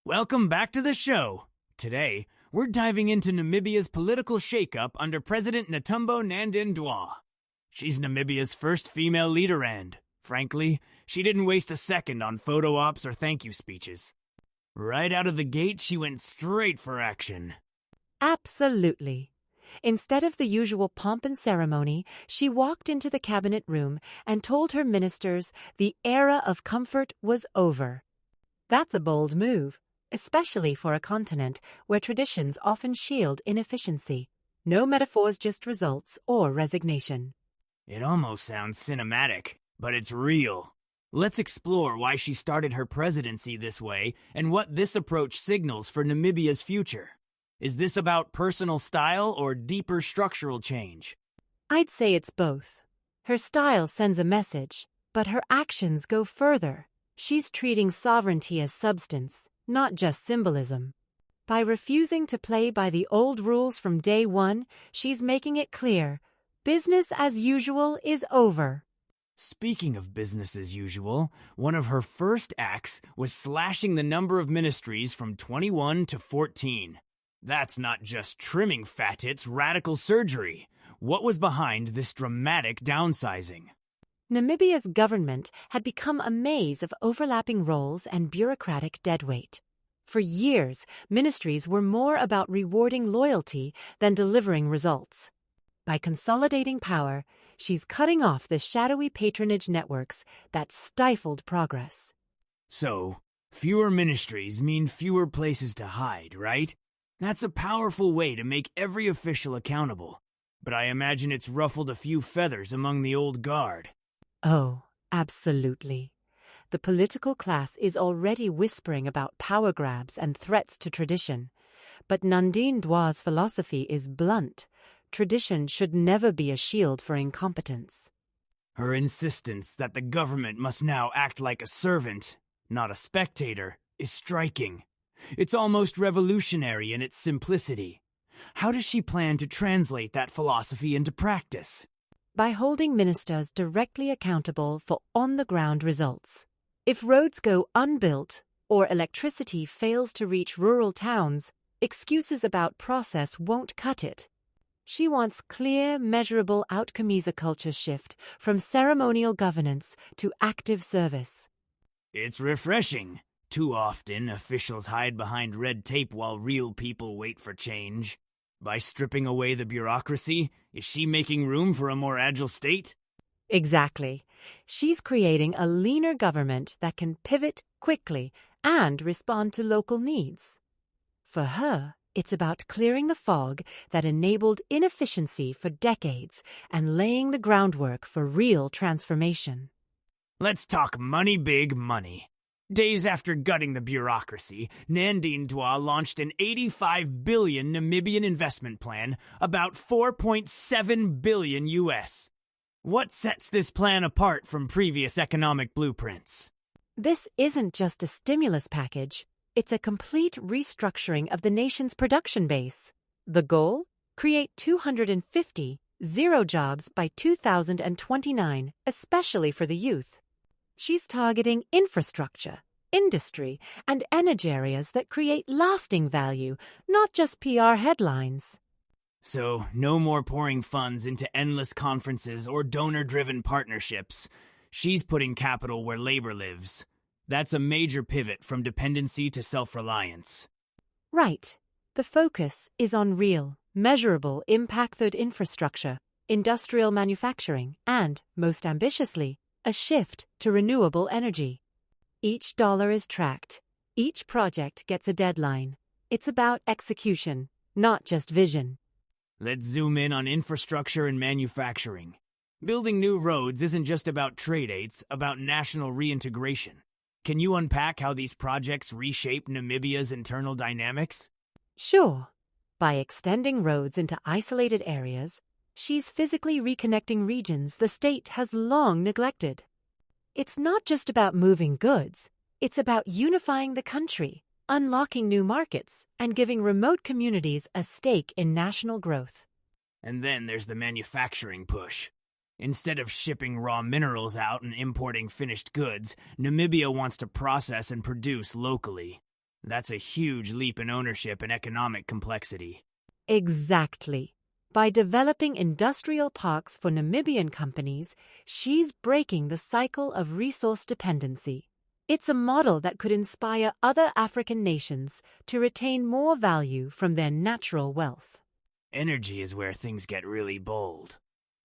Welcome back to the show. Today, we're diving into Namibia's political shakeup under President Natumbbo Nandin Dwa. She's Namibia's first female leader and, frankly, she didn't waste a second on photo ops or thank you speeches. Right out of the gate, she went straight for action. Absolutely. Instead of the usual pomp and ceremony, she walked into the cabinet room and told her ministers the era of comfort was over. That's a bold move, especially for a continent where traditions often shield inefficiency. No metaphors, just results or resignation. It almost sounds cinematic, but it's real. Let's explore why she started her presidency this way and what this approach signals for Namibia's future. Is this about personal style or deeper structural change? I'd say it's both. Her style sends a message, but her actions go further. She's treating sovereignty as substance, not just symbolism. By refusing to play by the old rules from day one, she's making it clear, business as usual is over. Speaking of business as usual, one of her first acts was slashing the number of ministries from 21 to 14. That's not just trimming fat, it's radical surgery. What was behind this dramatic downsizing? Namibia's government had become a maze of overlapping roles and bureaucratic deadweight. For years, ministries were more about rewarding loyalty than delivering results. By consolidating power, she's cutting off the shadowy patronage networks that stifled progress. So, fewer ministries mean fewer places to hide, right? That's a powerful way to make every official accountable. But I imagine it's ruffled a few feathers among the old guard. Oh, absolutely. The political class is already whispering about power grabs and threats to tradition. But Nandin Dwa's philosophy is blunt. Tradition should never be a shield for incompetence. Her insistence that the government must now act like a servant, not a spectator, is striking. It's almost revolutionary in its simplicity. How does she plan to translate that philosophy into practice? By holding ministers directly accountable for on-the-ground results. If roads go unbuilt or electricity fails to reach rural towns, excuses about process won't cut it. She wants clear, measurable outcomes. A culture shift from ceremonial governance to active service. It's refreshing. Too often, officials hide behind red tape while real people wait for change. By stripping away the bureaucracy, is she making room for a more agile state? Exactly. She's creating a leaner government that can pivot quickly and respond to local needs. For her, it's about clearing the fog that enabled inefficiency for decades and laying the groundwork for real transformation. Let's talk money, big money. Days after gutting the bureaucracy, Nandin Dwa launched an 85 billion Namibian investment plan, about 4.7 billion US. What sets this plan apart from previous economic blueprints? This isn't just a stimulus package. It's a complete restructuring of the nation's production base. The goal? Create 250 zero jobs by 2029, especially for the youth. She's targeting infrastructure, industry, and energy areas that create lasting value, not just PR headlines. So, no more pouring funds into endless conferences or donor-driven partnerships. She's putting capital where labor lives. That's a major pivot from dependency to self-reliance. Right. The focus is on real, measurable impact-led infrastructure, industrial manufacturing, and, most ambitiously, a shift to renewable energy. Each dollar is tracked. Each project gets a deadline. It's about execution, not just vision. Let's zoom in on infrastructure and manufacturing. Building new roads isn't just about trade, it's about national reintegration. Can you unpack how these projects reshape Namibia's internal dynamics? Sure. By extending roads into isolated areas, she's physically reconnecting regions the state has long neglected. It's not just about moving goods. It's about unifying the country, unlocking new markets, and giving remote communities a stake in national growth. And then there's the manufacturing push. Instead of shipping raw minerals out and importing finished goods, Namibia wants to process and produce locally. That's a huge leap in ownership and economic complexity. Exactly. By developing industrial parks for Namibian companies, she's breaking the cycle of resource dependency. It's a model that could inspire other African nations to retain more value from their natural wealth. Energy is where things get really bold.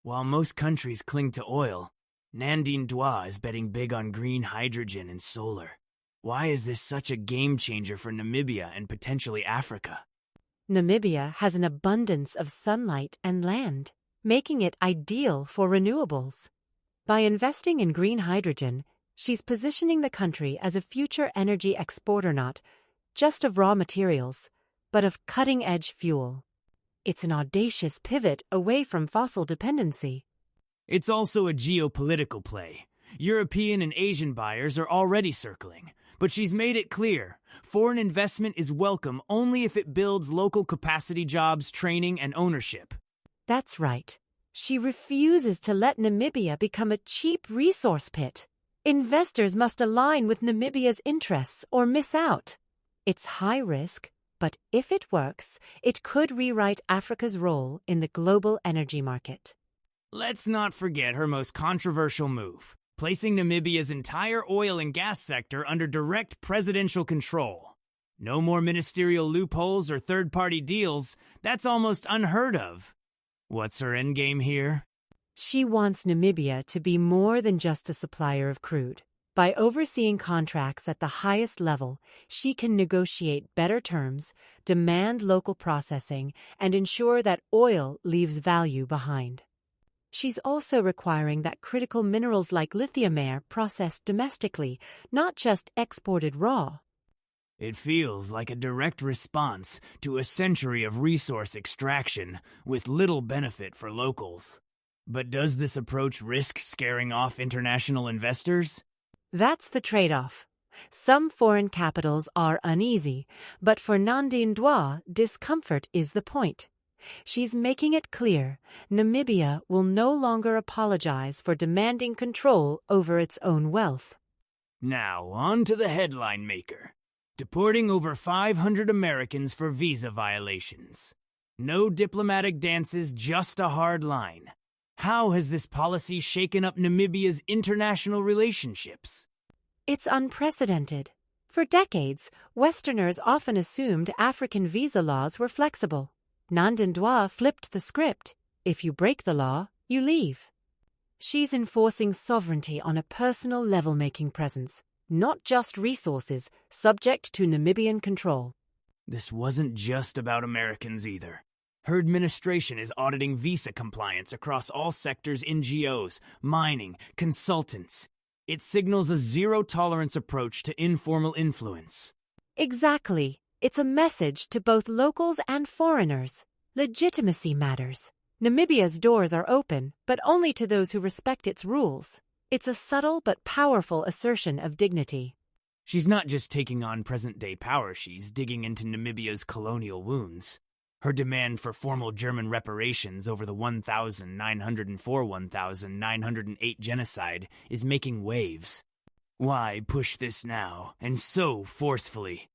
While most countries cling to oil, Nandin Dwa is betting big on green hydrogen and solar. Why is this such a game changer for Namibia and potentially Africa? Namibia has an abundance of sunlight and land, making it ideal for renewables. By investing in green hydrogen, she's positioning the country as a future energy exporter, not just of raw materials, but of cutting-edge fuel. It's an audacious pivot away from fossil dependency. It's also a geopolitical play. European and Asian buyers are already circling, but she's made it clear foreign investment is welcome only if it builds local capacity jobs, training, and ownership. That's right. She refuses to let Namibia become a cheap resource pit. Investors must align with Namibia's interests or miss out. It's high risk, but if it works, it could rewrite Africa's role in the global energy market. Let's not forget her most controversial move, placing Namibia's entire oil and gas sector under direct presidential control. No more ministerial loopholes or third-party deals. That's almost unheard of. What's her endgame here? She wants Namibia to be more than just a supplier of crude. By overseeing contracts at the highest level, she can negotiate better terms, demand local processing, and ensure that oil leaves value behind. She's also requiring that critical minerals like lithium are processed domestically, not just exported raw. It feels like a direct response to a century of resource extraction with little benefit for locals. But does this approach risk scaring off international investors? That's the trade-off. Some foreign capitals are uneasy, but for Nandin Dwa, discomfort is the point. She's making it clear Namibia will no longer apologize for demanding control over its own wealth. Now, on to the headline maker. Deporting over 500 Americans for visa violations. No diplomatic dances, just a hard line. How has this policy shaken up Namibia's international relationships? It's unprecedented. For decades, Westerners often assumed African visa laws were flexible. Nandin Dwa flipped the script. If you break the law, you leave. She's enforcing sovereignty on a personal level, making presence, not just resources, subject to Namibian control. This wasn't just about Americans either. Her administration is auditing visa compliance across all sectors: NGOs, mining, consultants. It signals a zero-tolerance approach to informal influence. Exactly. It's a message to both locals and foreigners. Legitimacy matters. Namibia's doors are open, but only to those who respect its rules. It's a subtle but powerful assertion of dignity. She's not just taking on present-day power, she's digging into Namibia's colonial wounds. Her demand for formal German reparations over the 1904-1908 genocide is making waves. Why push this now, and so forcefully?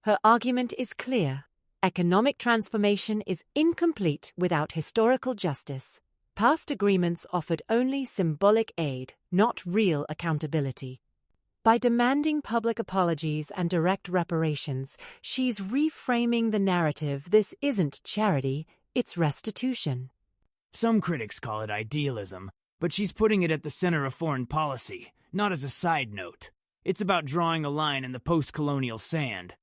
Her argument is clear. Economic transformation is incomplete without historical justice. Past agreements offered only symbolic aid, not real accountability. By demanding public apologies and direct reparations, she's reframing the narrative. This isn't charity, it's restitution. Some critics call it idealism, but she's putting it at the center of foreign policy, not as a side note. It's about drawing a line in the post-colonial sand.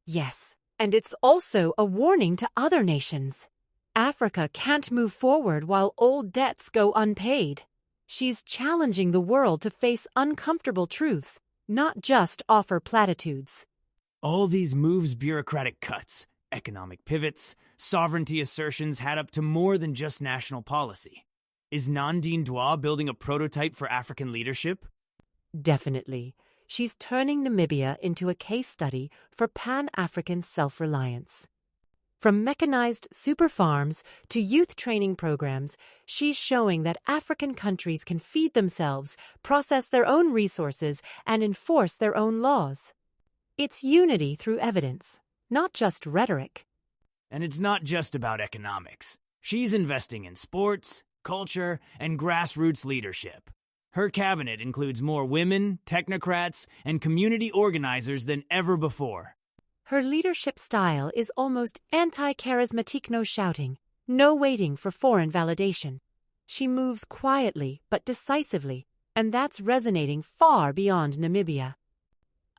Yes, and it's also a warning to other nations. Africa can't move forward while old debts go unpaid. She's challenging the world to face uncomfortable truths, not just offer platitudes. All these moves, bureaucratic cuts, economic pivots, sovereignty assertions add up to more than just national policy. Is Nandin Dwa building a prototype for African leadership? Definitely. She's turning Namibia into a case study for pan-African self-reliance. From mechanized super farms to youth training programs, she's showing that African countries can feed themselves, process their own resources, and enforce their own laws. It's unity through evidence, not just rhetoric. And it's not just about economics. She's investing in sports, culture, and grassroots leadership. Her cabinet includes more women, technocrats, and community organizers than ever before. Her leadership style is almost anti-charismatic, no shouting, no waiting for foreign validation. She moves quietly but decisively, and that's resonating far beyond Namibia.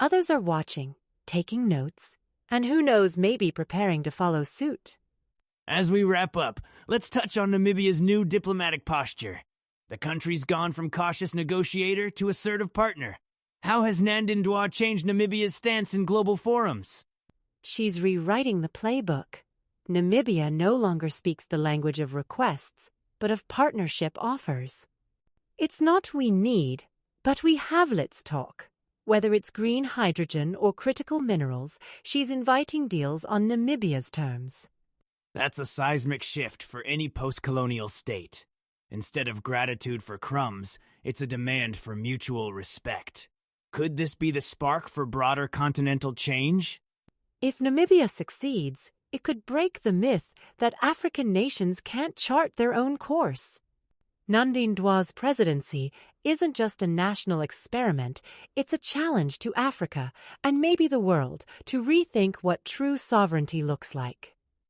Others are watching, taking notes, and who knows, maybe preparing to follow suit. As we wrap up, let's touch on Namibia's new diplomatic posture. The country's gone from cautious negotiator to assertive partner. How has Nandin Dwa changed Namibia's stance in global forums? She's rewriting the playbook. Namibia no longer speaks the language of requests, but of partnership offers. It's not we need, but we have let's talk. Whether it's green hydrogen or critical minerals, she's inviting deals on Namibia's terms. That's a seismic shift for any post-colonial state. Instead of gratitude for crumbs, it's a demand for mutual respect. Could this be the spark for broader continental change? If Namibia succeeds, it could break the myth that African nations can't chart their own course. Nandin Dwa's presidency isn't just a national experiment, it's a challenge to Africa and maybe the world to rethink what true sovereignty looks like.